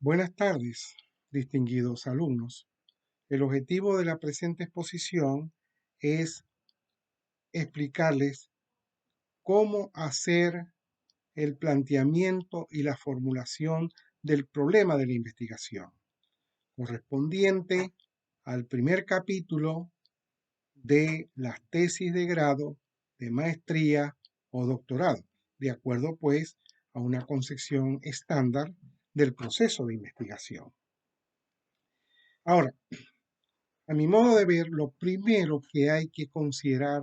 Buenas tardes, distinguidos alumnos. El objetivo de la presente exposición es explicarles cómo hacer el planteamiento y la formulación del problema de la investigación, correspondiente al primer capítulo de las tesis de grado, de maestría o doctorado, de acuerdo pues a una concepción estándar del proceso de investigación. Ahora, a mi modo de ver, lo primero que hay que considerar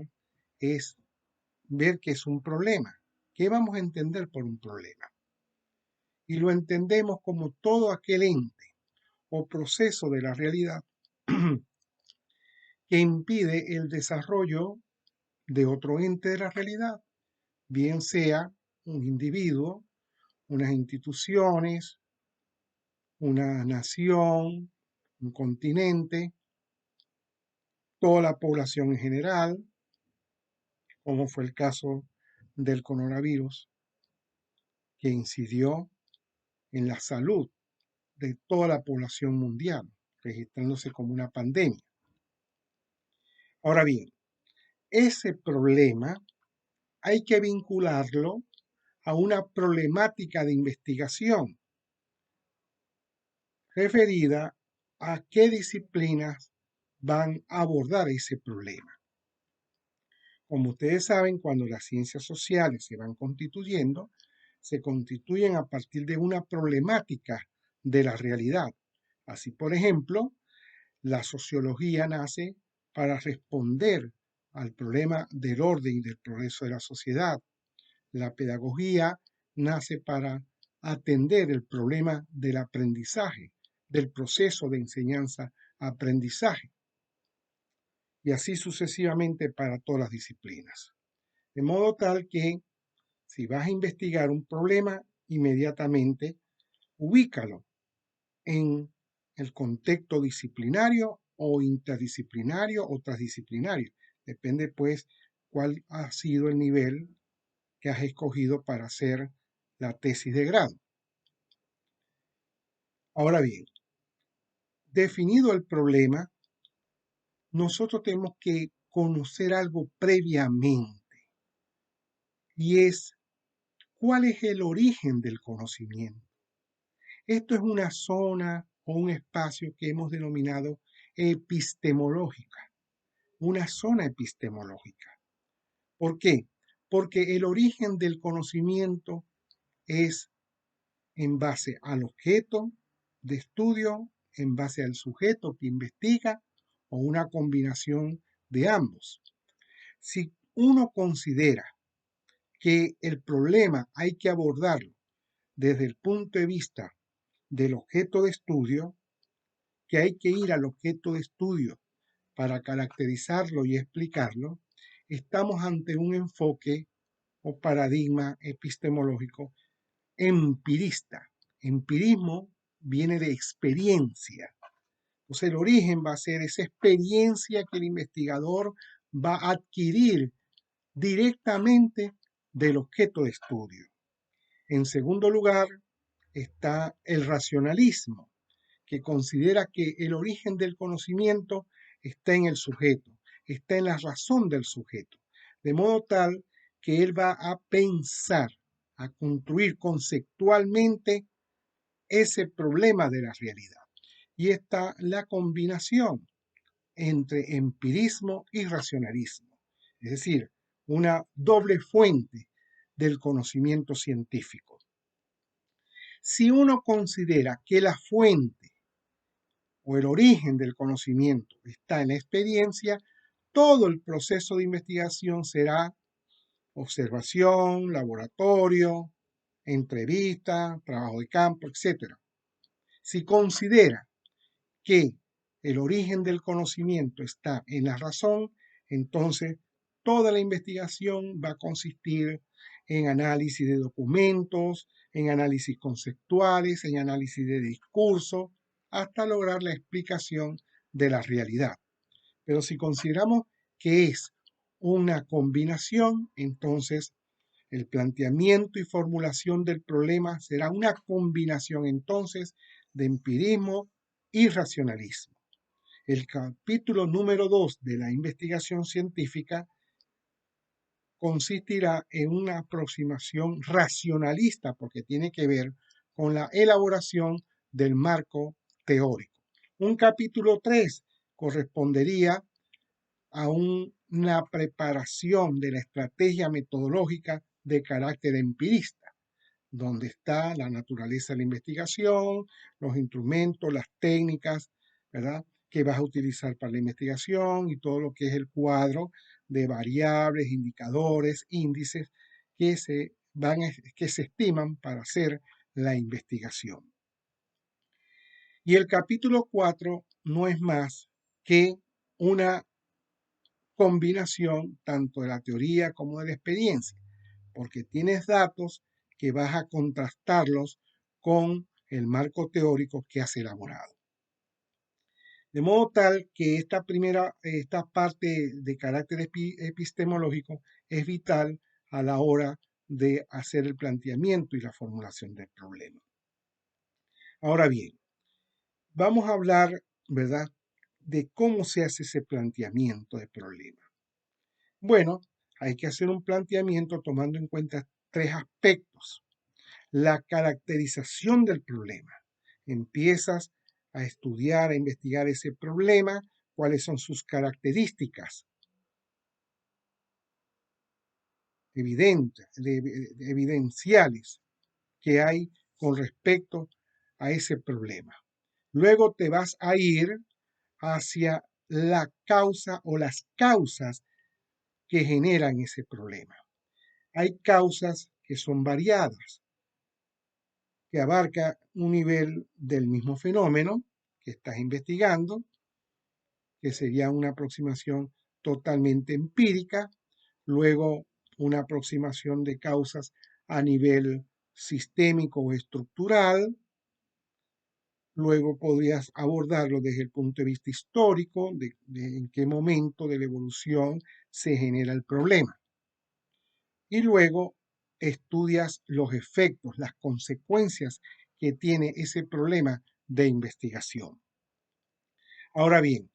es ver qué es un problema. ¿Qué vamos a entender por un problema? Y lo entendemos como todo aquel ente o proceso de la realidad que impide el desarrollo de otro ente de la realidad, bien sea un individuo, unas instituciones, una nación, un continente, toda la población en general, como fue el caso del coronavirus, que incidió en la salud de toda la población mundial, registrándose como una pandemia. Ahora bien, ese problema hay que vincularlo a una problemática de investigación referida a qué disciplinas van a abordar ese problema. Como ustedes saben, cuando las ciencias sociales se van constituyendo, se constituyen a partir de una problemática de la realidad. Así, por ejemplo, la sociología nace para responder al problema del orden y del progreso de la sociedad. La pedagogía nace para atender el problema del aprendizaje, del proceso de enseñanza-aprendizaje, y así sucesivamente para todas las disciplinas. De modo tal que si vas a investigar un problema, inmediatamente ubícalo en el contexto disciplinario o interdisciplinario o transdisciplinario. Depende pues cuál ha sido el nivel que has escogido para hacer la tesis de grado. Ahora bien, definido el problema, nosotros tenemos que conocer algo previamente, y es cuál es el origen del conocimiento. Esto es una zona o un espacio que hemos denominado epistemológica, una zona epistemológica. ¿Por qué? Porque el origen del conocimiento es en base al objeto de estudio, en base al sujeto que investiga o una combinación de ambos. Si uno considera que el problema hay que abordarlo desde el punto de vista del objeto de estudio, que hay que ir al objeto de estudio para caracterizarlo y explicarlo, estamos ante un enfoque o paradigma epistemológico empirista. Empirismo viene de experiencia. Entonces el origen va a ser esa experiencia que el investigador va a adquirir directamente del objeto de estudio. En segundo lugar está el racionalismo, que considera que el origen del conocimiento está en el sujeto, está en la razón del sujeto, de modo tal que él va a pensar, a construir conceptualmente ese problema de la realidad. Y está la combinación entre empirismo y racionalismo, es decir, una doble fuente del conocimiento científico. Si uno considera que la fuente o el origen del conocimiento está en la experiencia, todo el proceso de investigación será observación, laboratorio, entrevista, trabajo de campo, etc. Si considera que el origen del conocimiento está en la razón, entonces toda la investigación va a consistir en análisis de documentos, en análisis conceptuales, en análisis de discurso, hasta lograr la explicación de la realidad. Pero si consideramos que es una combinación, entonces el planteamiento y formulación del problema será una combinación entonces de empirismo y racionalismo. El capítulo número 2 de la investigación científica consistirá en una aproximación racionalista porque tiene que ver con la elaboración del marco teórico. Un capítulo 3 correspondería a una preparación de la estrategia metodológica de carácter empirista, donde está la naturaleza de la investigación, los instrumentos, las técnicas, ¿verdad?, que vas a utilizar para la investigación y todo lo que es el cuadro de variables, indicadores, índices que se estiman para hacer la investigación. Y el capítulo 4 no es más que una combinación tanto de la teoría como de la experiencia, porque tienes datos que vas a contrastarlos con el marco teórico que has elaborado. De modo tal que esta parte de carácter epistemológico es vital a la hora de hacer el planteamiento y la formulación del problema. Ahora bien, vamos a hablar, ¿verdad?, de cómo se hace ese planteamiento de problema. Bueno, hay que hacer un planteamiento tomando en cuenta tres aspectos. La caracterización del problema. Empiezas a estudiar, a investigar ese problema, cuáles son sus características evidenciales que hay con respecto a ese problema. Luego te vas a ir hacia la causa o las causas que generan ese problema. Hay causas que son variadas, que abarca un nivel del mismo fenómeno que estás investigando, que sería una aproximación totalmente empírica, luego una aproximación de causas a nivel sistémico o estructural, luego podrías abordarlo desde el punto de vista histórico, de en qué momento de la evolución se genera el problema. Y luego estudias los efectos, las consecuencias que tiene ese problema de investigación. Ahora bien,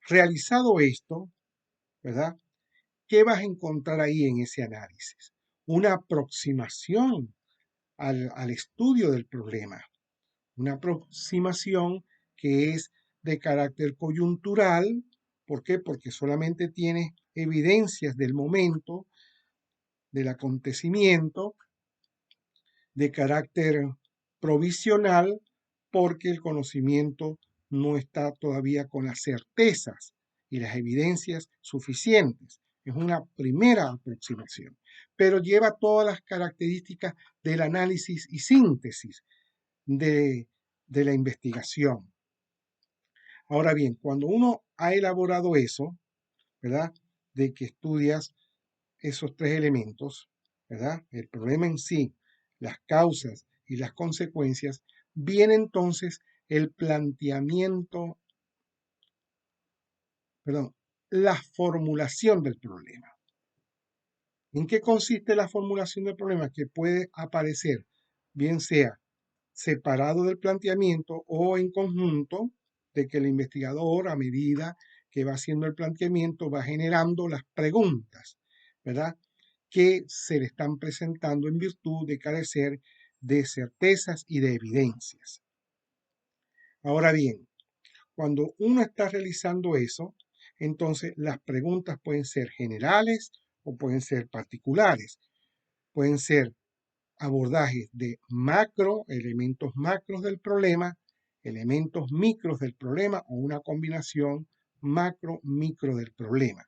realizado esto, ¿verdad?, ¿qué vas a encontrar ahí en ese análisis? Una aproximación al estudio del problema, una aproximación que es de carácter coyuntural. ¿Por qué? Porque solamente tienes evidencias del momento, del acontecimiento, de carácter provisional, porque el conocimiento no está todavía con las certezas y las evidencias suficientes. Es una primera aproximación, pero lleva todas las características del análisis y síntesis de la investigación. Ahora bien, cuando uno ha elaborado eso, ¿verdad?, de que estudias esos tres elementos, ¿verdad?, el problema en sí, las causas y las consecuencias, viene entonces el planteamiento, la formulación del problema. ¿En qué consiste la formulación del problema? Que puede aparecer, bien sea separado del planteamiento o en conjunto, de que el investigador, a medida que va haciendo el planteamiento, va generando las preguntas, ¿verdad?, que se le están presentando en virtud de carecer de certezas y de evidencias. Ahora bien, cuando uno está realizando eso, entonces las preguntas pueden ser generales o pueden ser particulares. Pueden ser abordajes de macro, elementos macros del problema, elementos micros del problema o una combinación macro-micro del problema.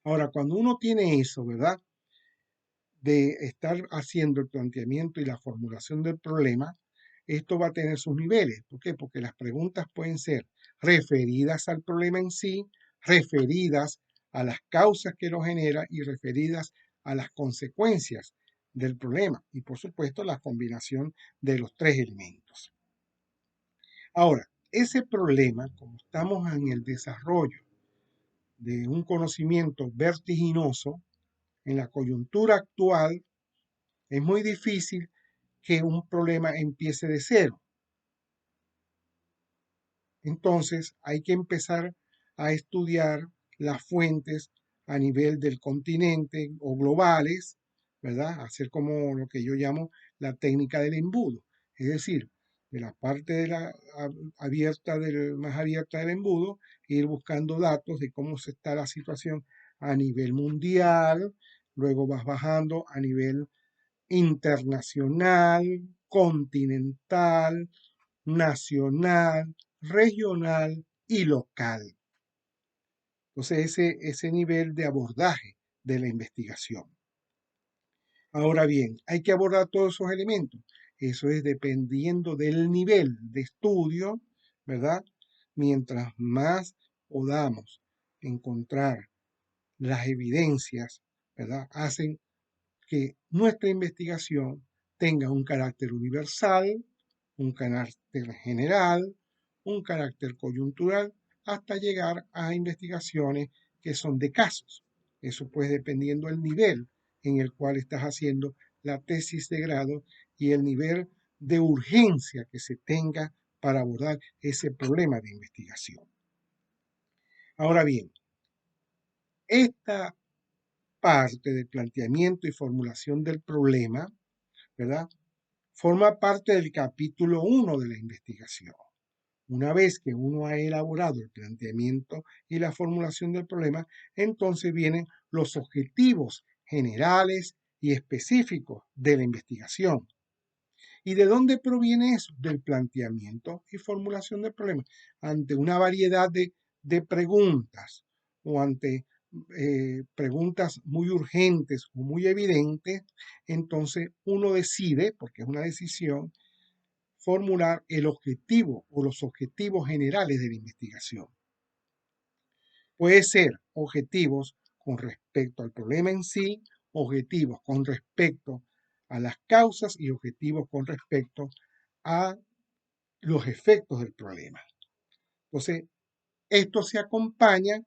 Ahora, cuando uno tiene eso, ¿verdad?, de estar haciendo el planteamiento y la formulación del problema, esto va a tener sus niveles. ¿Por qué? Porque las preguntas pueden ser referidas al problema en sí, referidas a las causas que lo generan y referidas a las consecuencias del problema. Y por supuesto, la combinación de los tres elementos. Ahora, ese problema, como estamos en el desarrollo de un conocimiento vertiginoso, en la coyuntura actual, es muy difícil que un problema empiece de cero. Entonces hay que empezar a estudiar las fuentes a nivel del continente o globales, ¿verdad? Hacer como lo que yo llamo la técnica del embudo. Es decir, de la parte de la más abierta del embudo, ir buscando datos de cómo se está la situación a nivel mundial, luego vas bajando a nivel internacional, continental, nacional, regional y local. Entonces, ese nivel de abordaje de la investigación. Ahora bien, hay que abordar todos esos elementos. Eso es dependiendo del nivel de estudio, ¿verdad? Mientras más podamos encontrar las evidencias, ¿verdad? Hacen que nuestra investigación tenga un carácter universal, un carácter general, un carácter coyuntural, hasta llegar a investigaciones que son de casos. Eso pues dependiendo del nivel en el cual estás haciendo la tesis de grado y el nivel de urgencia que se tenga para abordar ese problema de investigación. Ahora bien, esta parte del planteamiento y formulación del problema, ¿verdad? Forma parte del capítulo 1 de la investigación. Una vez que uno ha elaborado el planteamiento y la formulación del problema, entonces vienen los objetivos generales y específicos de la investigación. ¿Y de dónde proviene eso? Del planteamiento y formulación del problema. Ante una variedad de preguntas o ante preguntas muy urgentes o muy evidentes, entonces uno decide, porque es una decisión, formular el objetivo o los objetivos generales de la investigación. Puede ser objetivos con respecto al problema en sí, objetivos con respecto a las causas y objetivos con respecto a los efectos del problema. Entonces, esto se acompaña,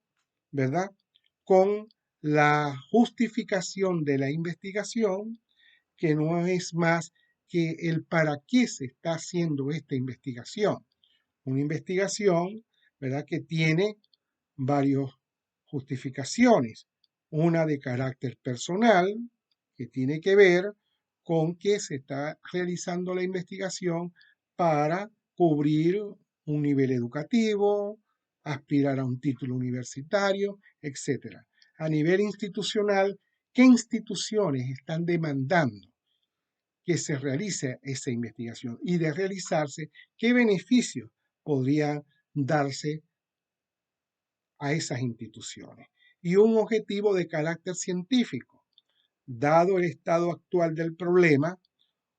¿verdad?, con la justificación de la investigación, que no es más que el para qué se está haciendo esta investigación. Una investigación, ¿verdad?, que tiene varias justificaciones. Una de carácter personal, que tiene que ver con que se está realizando la investigación para cubrir un nivel educativo, aspirar a un título universitario, etc. A nivel institucional, ¿qué instituciones están demandando que se realice esa investigación? Y de realizarse, ¿qué beneficios podrían darse a esas instituciones? Y un objetivo de carácter científico. Dado el estado actual del problema,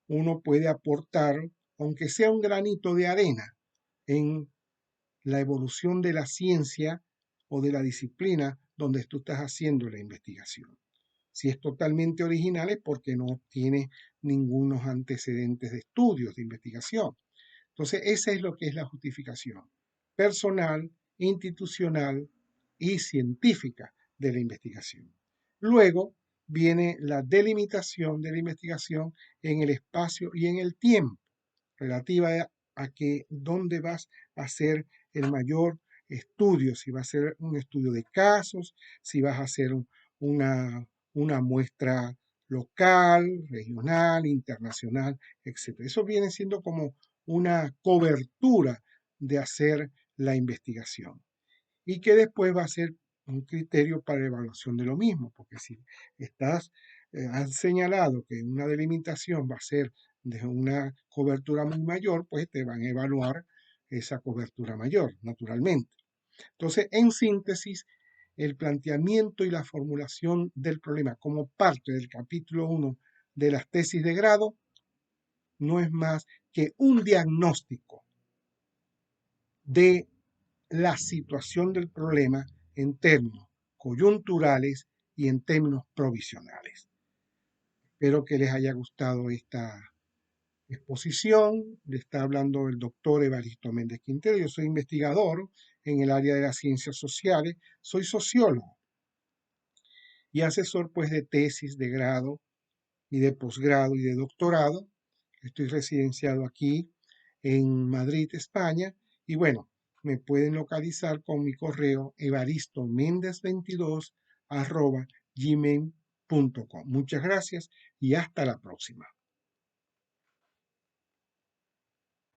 uno puede aportar, aunque sea un granito de arena, en la evolución de la ciencia o de la disciplina donde tú estás haciendo la investigación. Si es totalmente original es porque no tiene ningunos antecedentes de estudios, de investigación. Entonces, esa es lo que es la justificación personal, institucional y científica de la investigación. Luego viene la delimitación de la investigación en el espacio y en el tiempo, relativa a que dónde vas a hacer el mayor estudio, si va a ser un estudio de casos, si vas a hacer una muestra local, regional, internacional, etc. Eso viene siendo como una cobertura de hacer la investigación y que después va a ser un criterio para la evaluación de lo mismo, porque si has señalado que una delimitación va a ser de una cobertura muy mayor, pues te van a evaluar esa cobertura mayor, naturalmente. Entonces, en síntesis, el planteamiento y la formulación del problema como parte del capítulo 1 de las tesis de grado no es más que un diagnóstico de la situación del problema en términos coyunturales y en términos provisionales. Espero que les haya gustado esta exposición. Le está hablando el doctor Evaristo Méndez Quintero. Yo soy investigador en el área de las ciencias sociales, soy sociólogo y asesor pues de tesis de grado y de posgrado y de doctorado. Estoy residenciado aquí en Madrid, España, y bueno, me pueden localizar con mi correo evaristoméndez22@gmail.com. Muchas gracias y hasta la próxima.